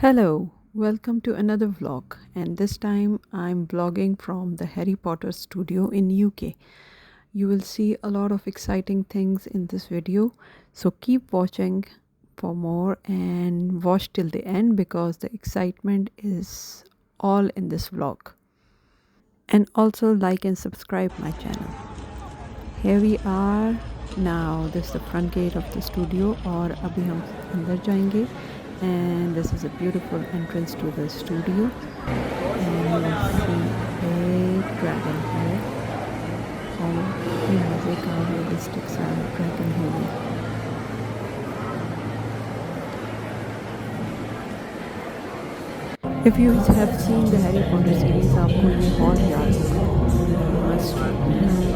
Hello, welcome to another vlog, and this time I'm vlogging from the Harry Potter studio in UK. You will see a lot of exciting things in this video, so keep watching for more and watch till the end because the excitement is all in this vlog. And also like and subscribe my channel. Here we are now. This is the front gate of the studio और अभी हम अंदर जाएंगे. And this is a beautiful entrance to the studio, and you'll see a big dragon here. और ये मज़े का realistic सा dragon है ये. If you have seen the Harry Potter series, आपको ये hall याद होगा. You must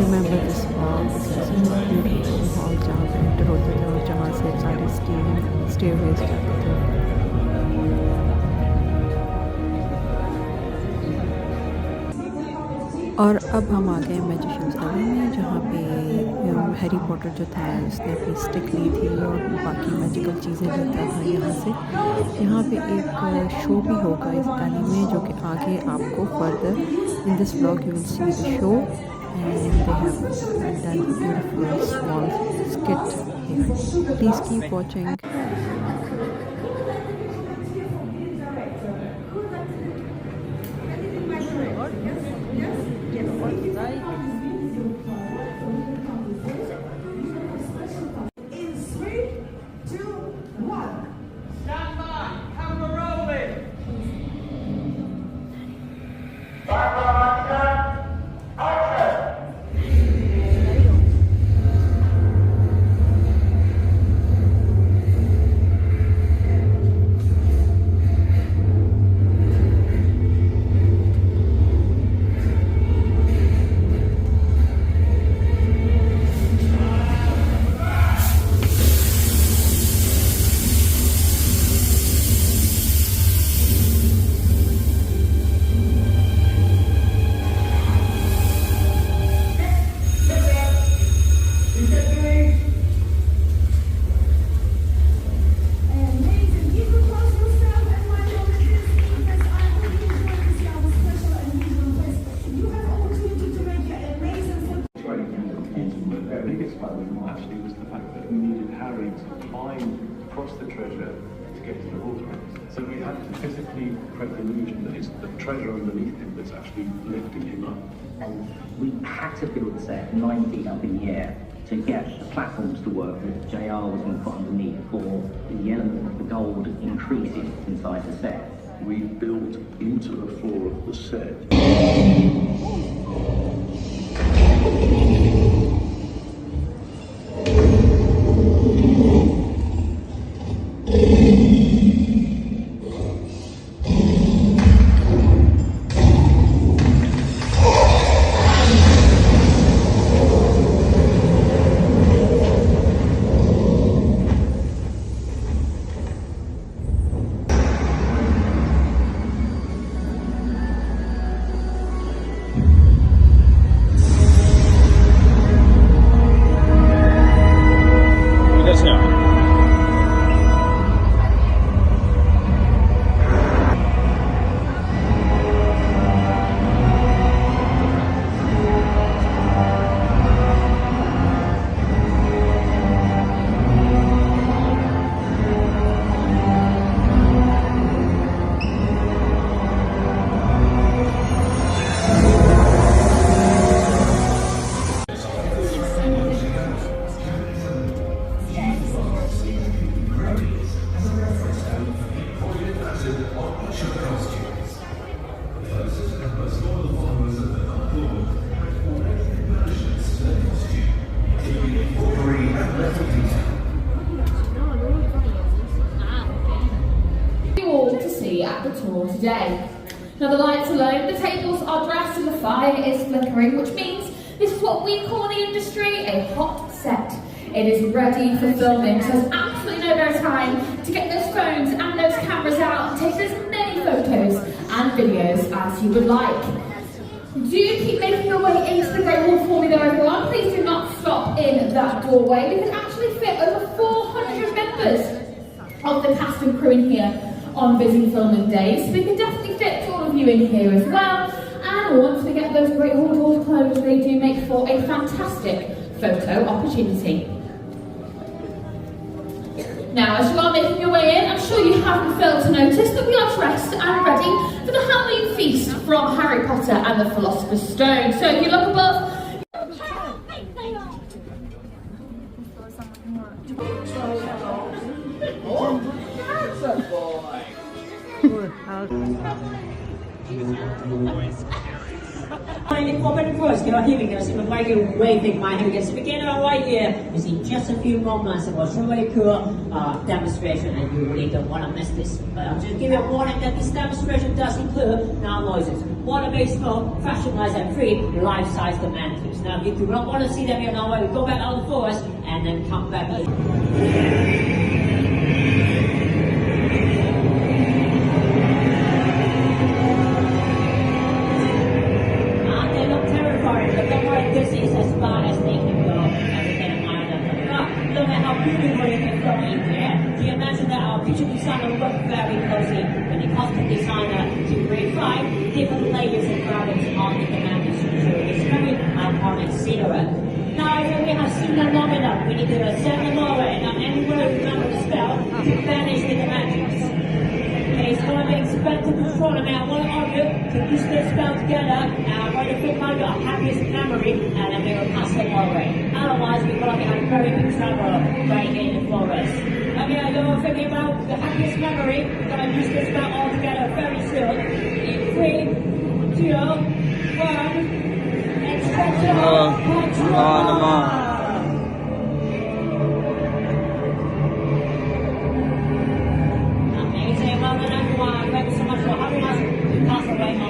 remember this hall because it's a beautiful hall जहाँ पे enter होते थे और जहाँ से सारी stairways जाते थे. और अब हम आ गए मैजिशियंस गली में जहाँ पे हैरी पॉटर जो था उसने अपनी स्टिक ली थी और बाकी मैजिकल चीज़ें लेता था यहाँ से. यहाँ पे एक शो भी होगा इस गली में जो कि आगे आपको further in this vlog you will see the show and they have done beautiful small skit here. Please keep watching. Actually was the fact that we needed Harry to climb across the treasure to get to the hogwarts. So we had to physically create the illusion that it's the treasure underneath him that's actually lifting him up. And we had to build the set 9 feet up in the air to get the platforms to work that JR was going to put underneath for the element of the gold increasing inside the set. We built into the floor of the set. At the tour today. Now the lights are low, the tables are dressed and the fire is flickering, which means this is what we call in the industry a hot set. It is ready for filming, so there's absolutely no better time to get those phones and those cameras out and take as many photos and videos as you would like. Do keep making your way into the Great Hall for me though, everyone. Please do not stop in that doorway. We can actually fit over 400 members of the cast and crew in here on busy filming days, so we can definitely fit all of you in here as well. And once we get those great hall doors closed, they do make for a fantastic photo opportunity. Now, as you are making your way in, I'm sure you haven't failed to notice that we are dressed and ready for the Halloween feast from Harry Potter and the Philosopher's Stone. So if you look above, Well, of course, here we go. So we're making a waving my hand against the beginner right here. You see just a few moments. It was a really cool demonstration, and you really don't want to miss this. But I'll just give you a warning that this demonstration does include now noises, water-based smoke, fashion-wise and free, life-size dementors. Now, if you do not want to see them here now, we go back out the forest and then come back in. This is as far as they can go, and we can admire them. Look at how beautiful it can go in there. Do you imagine that our picture designer worked very closely with the costume designer to refine different layers and fabrics on the dementors to create this very iconic scenery. Now, if we have seen them long enough, we need to send them over and anywhere remember the spell to banish the dementors. It's going to be expected to control them. I want all of you to use this spell together, and I'm going to think about your happiest memory, and then we will pass them away. Otherwise, we're going to have very big trouble right in the forest. Okay, I don't thinking about the happiest memory. We're going to use this spell all together very soon. In 3, 2, 1, expecto patronum! Thank you so much for having us. Pass away on.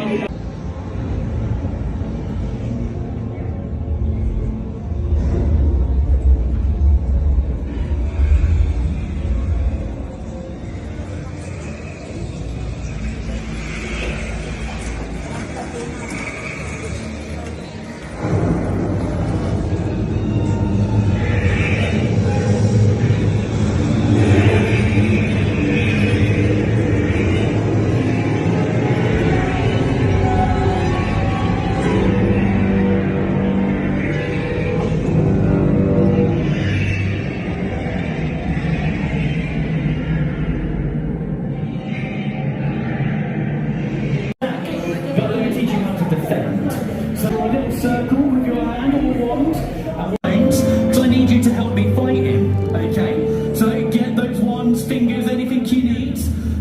Circle with your hand on the wand, because I need you to help me fight him, okay? So get those wands, fingers, anything you need,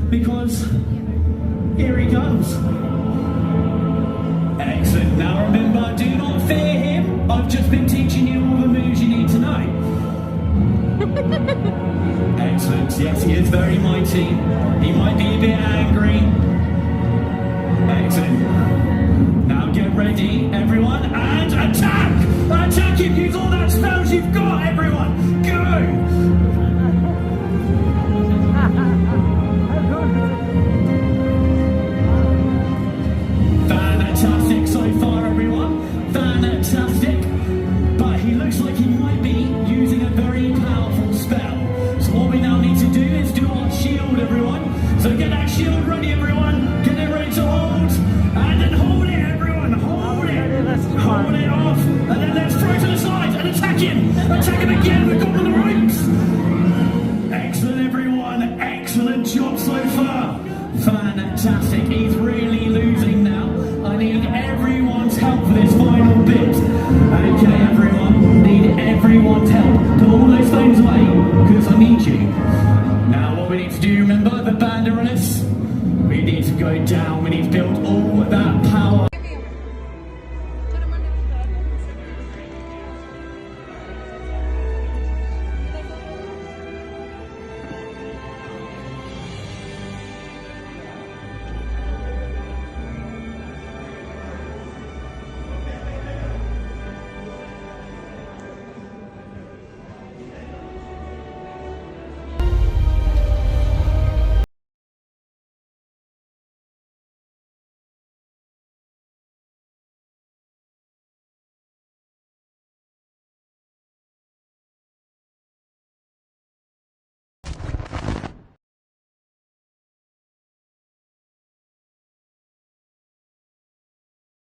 because here he comes. Excellent. Now remember, do not fear him. I've just been teaching you all the moves you need to know. Excellent. Yes, he is very mighty. He might be a bit angry. Excellent. Now get ready, everyone, and attack! Attack him! Use all that spells you've got, everyone! Go! Fantastic so far, everyone. Fantastic. But he looks like he might be using a very powerful spell. So what we now need to do is do our shield, everyone. So get that shield ready, everyone. Get it ready to hold. And then hold it, everyone. Hold it. Hold it off. And then let's throw to the side and attack him. Attack him again. We've got him on the ropes. Excellent, everyone. Excellent job so far. Fantastic. He's really losing now. I need everyone's help for this final bit. Okay, everyone. Need everyone's help. Put all those stones away, because I need you. Now, what we need to do, remember the banderolus? We need to go down. We need to build